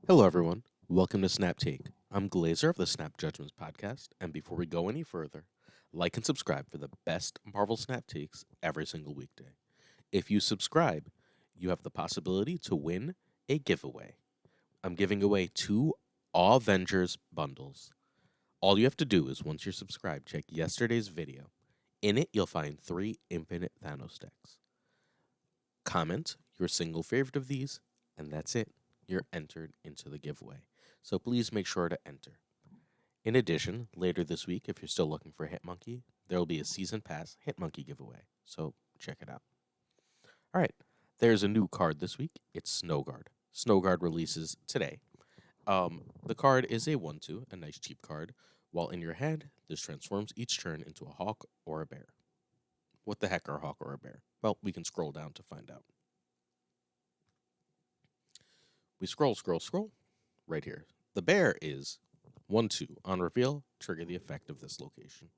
Hello, everyone. Welcome to Snap Take. I'm Glazer of the Snap Judgments podcast, and before we go any further, like and subscribe for the best Marvel Snap Takes every single weekday. If you subscribe, you have the possibility to win a giveaway. I'm giving away two Avengers bundles. All you have to do is, once you're subscribed, check yesterday's video. In it, you'll find three Infinite Thanos decks. Comment your single favorite of these, and that's it. You're entered into the giveaway. So please make sure to enter. In addition, later this week, if you're still looking for Hitmonkey, there will be a Season Pass Hitmonkey giveaway. So check it out. All right, there's a new card this week. It's Snowguard. Snowguard releases today. The card is a 1/2, a nice cheap card. While in your hand, this transforms each turn into a hawk or a bear. What the heck are a hawk or a bear? Well, we can scroll down to find out. We scroll, right here. The bear is 1/2. On reveal, trigger the effect of this location.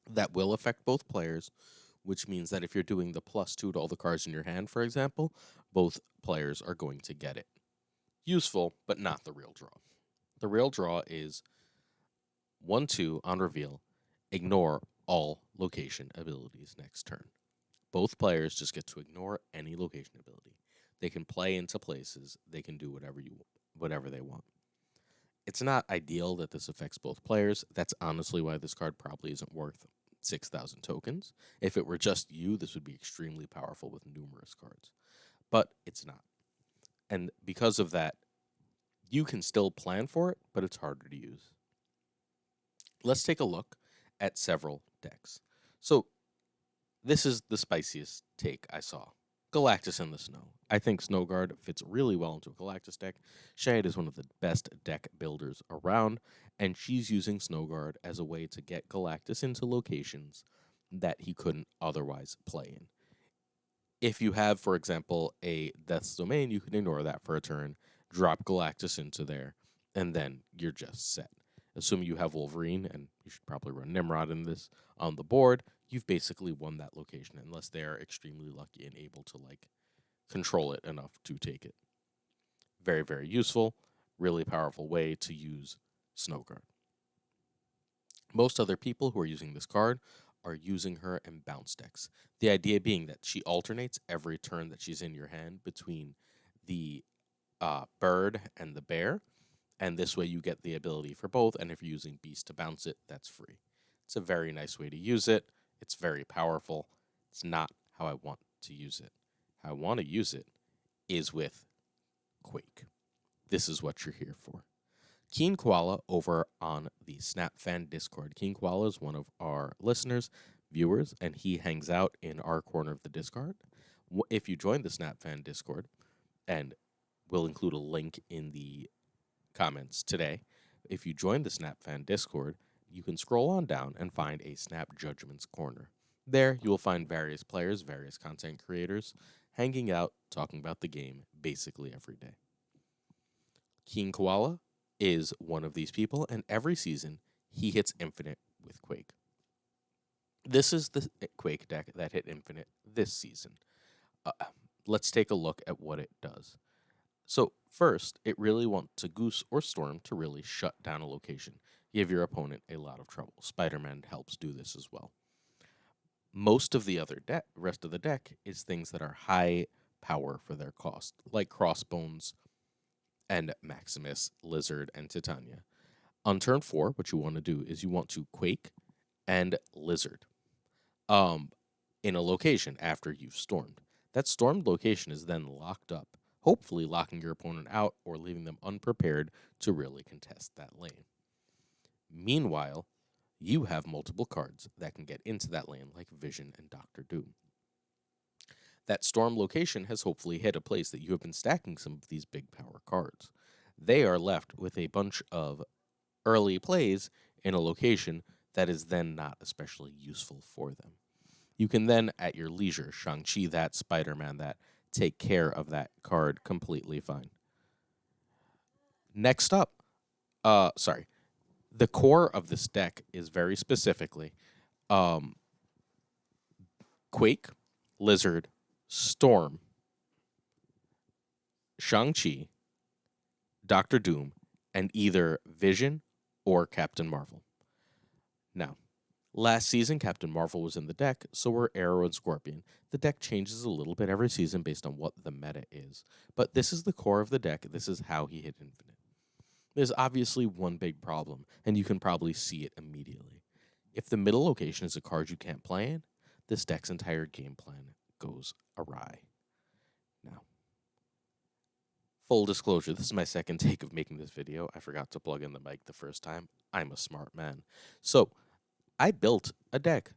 That will affect both players, which means that if you're doing the +2 to all the cards in your hand, for example, both players are going to get it. Useful, but not the real draw. The real draw is 1/2 on reveal, ignore all location abilities next turn. Both players just get to ignore any location ability. They can play into places, they can do whatever they want. It's not ideal that this affects both players. That's honestly why this card probably isn't worth 6,000 tokens. If it were just you, this would be extremely powerful with numerous cards. But it's not. And because of that, you can still plan for it, but it's harder to use. Let's take a look at several decks. So this is the spiciest take I saw. Galactus in the Snow. I think Snowguard fits really well into a Galactus deck. Shade is one of the best deck builders around, and she's using Snowguard as a way to get Galactus into locations that he couldn't otherwise play in. If you have, for example, a Death's Domain, you can ignore that for a turn, drop Galactus into there, and then you're just set. Assuming you have Wolverine, and you should probably run Nimrod in this on the board, you've basically won that location, unless they're extremely lucky and able to control it enough to take it. Very, very useful, really powerful way to use Snowguard. Most other people who are using this card are using her in bounce decks. The idea being that she alternates every turn that she's in your hand between the bird and the bear, and this way you get the ability for both, and if you're using Beast to bounce it, that's free. It's a very nice way to use it. It's very powerful. It's not how I want to use it. How I want to use it is with Quake. This is what you're here for. Keen Koala over on the Snap.fan Discord. Keen Koala is one of our listeners, viewers, and he hangs out in our corner of the Discord. If you join the Snap.fan Discord, and we'll include a link in the comments today, if you join the Snap.fan Discord, you can scroll on down and find a Snap Judgments corner. There, you will find various players, various content creators, hanging out, talking about the game basically every day. King Koala is one of these people, and every season he hits Infinite with Quake. This is the Quake deck that hit Infinite this season. Let's take a look at what it does. So first, it really wants to Goose or Storm to really shut down a location, give your opponent a lot of trouble. Spider-Man helps do this as well. Most of the rest of the deck is things that are high power for their cost, like Crossbones and Maximus, Lizard, and Titania. On turn 4, what you want to do is you want to Quake and Lizard in a location after you've stormed. That stormed location is then locked up, hopefully locking your opponent out or leaving them unprepared to really contest that lane. Meanwhile, you have multiple cards that can get into that lane, like Vision and Doctor Doom. That storm location has hopefully hit a place that you have been stacking some of these big power cards. They are left with a bunch of early plays in a location that is then not especially useful for them. You can then, at your leisure, Shang-Chi that, Spider-Man that, take care of that card completely fine. Next up, the core of this deck is very specifically Quake, Lizard, Storm, Shang-Chi, Doctor Doom, and either Vision or Captain Marvel. Now, last season, Captain Marvel was in the deck, so were Arrow and Scorpion. The deck changes a little bit every season based on what the meta is, but this is the core of the deck. This is how he hit Infinite. There's obviously one big problem, and you can probably see it immediately. If the middle location is a card you can't play in, this deck's entire game plan goes awry. Now, full disclosure, this is my second take of making this video. I forgot to plug in the mic the first time. I'm a smart man. So, I built a deck,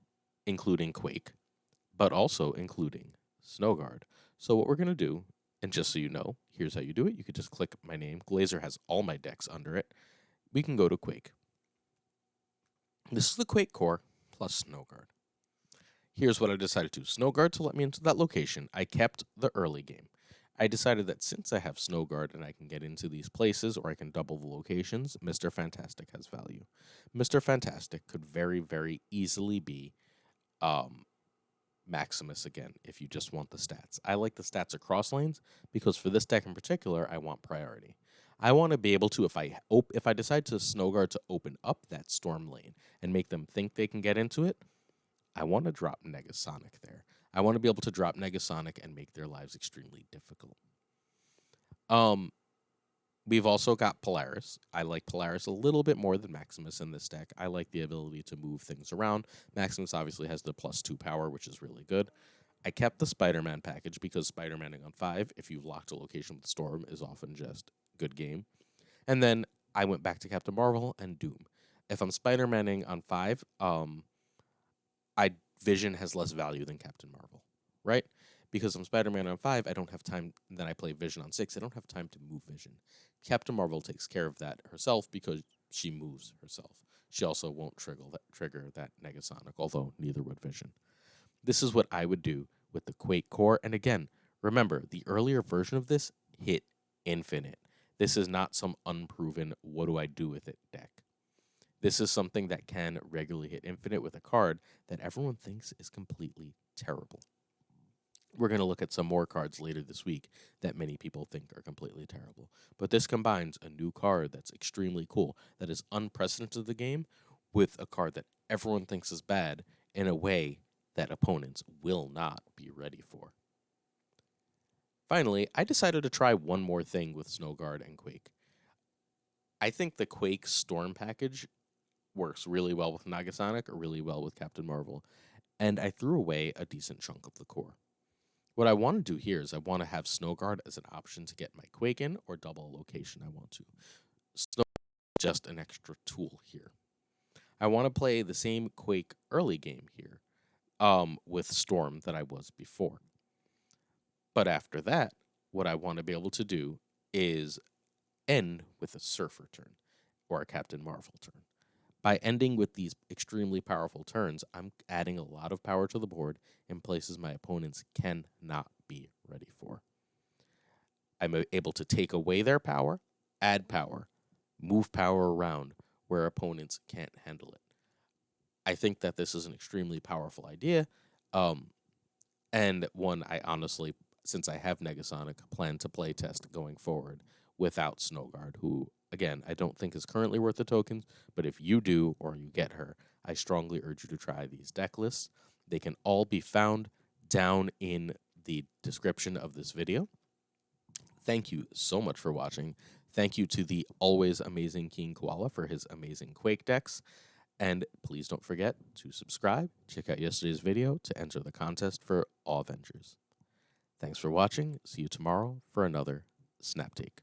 including Quake, but also including Snowguard. So what we're going to do, and just so you know, here's how you do it. You could just click my name. Glazer has all my decks under it. We can go to Quake. This is the Quake core plus Snowguard. Here's what I decided to. Snowguard to let me into that location. I kept the early game. I decided that since I have Snowguard and I can get into these places or I can double the locations, Mr. Fantastic has value. Mr. Fantastic could very, very easily be Maximus again if you just want the stats. I like the stats across lanes because for this deck in particular, I want priority. I want to be able to, if I decide to Snowguard to open up that Storm lane and make them think they can get into it, I want to drop Negasonic there. I want to be able to drop Negasonic and make their lives extremely difficult. We've also got Polaris. I like Polaris a little bit more than Maximus in this deck. I like the ability to move things around. Maximus obviously has the +2 power, which is really good. I kept the Spider-Man package because Spider-Maning on 5, if you've locked a location with Storm, is often just good game. And then I went back to Captain Marvel and Doom. If I'm Spider-Maning on 5, Vision has less value than Captain Marvel, right? Because I'm Spider-Man on 5, I don't have time. Then I play Vision on 6. I don't have time to move Vision. Captain Marvel takes care of that herself because she moves herself. She also won't trigger that Negasonic, although neither would Vision. This is what I would do with the Quake core. And again, remember, the earlier version of this hit Infinite. This is not some unproven, what do I do with it deck. This is something that can regularly hit Infinite with a card that everyone thinks is completely terrible. We're going to look at some more cards later this week that many people think are completely terrible. But this combines a new card that's extremely cool, that is unprecedented in the game, with a card that everyone thinks is bad in a way that opponents will not be ready for. Finally, I decided to try one more thing with Snowguard and Quake. I think the Quake Storm package works really well with Negasonic or really well with Captain Marvel, and I threw away a decent chunk of the core. What I want to do here is I want to have Snowguard as an option to get my Quake in or double a location I want to. Snowguard is just an extra tool here. I want to play the same Quake early game here with Storm that I was before. But after that, what I want to be able to do is end with a Surfer turn or a Captain Marvel turn. By ending with these extremely powerful turns, I'm adding a lot of power to the board in places my opponents cannot be ready for. I'm able to take away their power, add power, move power around where opponents can't handle it. I think that this is an extremely powerful idea, and one I honestly, since I have Negasonic, plan to play test going forward without Snowguard, who, again, I don't think is currently worth the tokens, but if you do or you get her, I strongly urge you to try these deck lists. They can all be found down in the description of this video. Thank you so much for watching. Thank you to the always amazing King Koala for his amazing Quake decks. And please don't forget to subscribe, check out yesterday's video to enter the contest for Awe Avengers. Thanks for watching. See you tomorrow for another Snap Take.